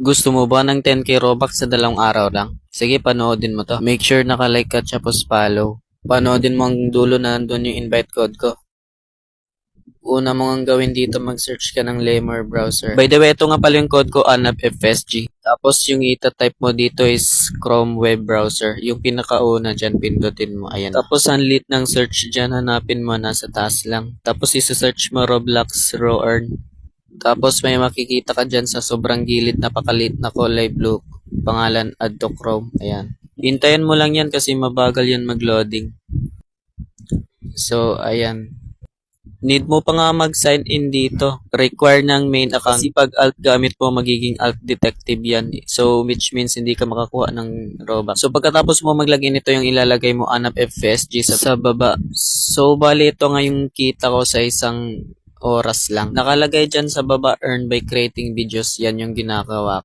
Gusto mo ba ng 10k Robux sa 2 araw lang? Sige, panoodin mo to. Make sure naka-like ka tapos follow. Panoodin mo ang dulo na nandun yung invite code ko. Una mo nga gawin dito, mag-search ka ng Lemur browser. By the way, ito nga pala yung code ko, ANAPFSG. Tapos yung ita-type mo dito is Chrome web browser. Yung pinakauna dyan, pindutin mo. Ayan. Tapos ang lit ng search dyan, hanapin mo, nasa taas lang. Tapos isa-search mo Roblox Raw Earn. Tapos may makikita ka dyan sa sobrang gilid, napakalit na kulay blue. Pangalan, add to Chrome. Ayan. Hintayin mo lang yan kasi mabagal yan mag-loading. So, ayan. Need mo pa nga mag-sign in dito. Require ng main account. Kasi pag alt gamit mo, magiging alt detective yan. So, which means hindi ka makakuha ng Robux. So, pagkatapos mo maglagin ito, yung ilalagay mo ANAPFSG sa baba. So, bali ito nga yung kita ko sa isang oras lang. Nakalagay dyan sa baba, earn by creating videos. Yan yung ginagawa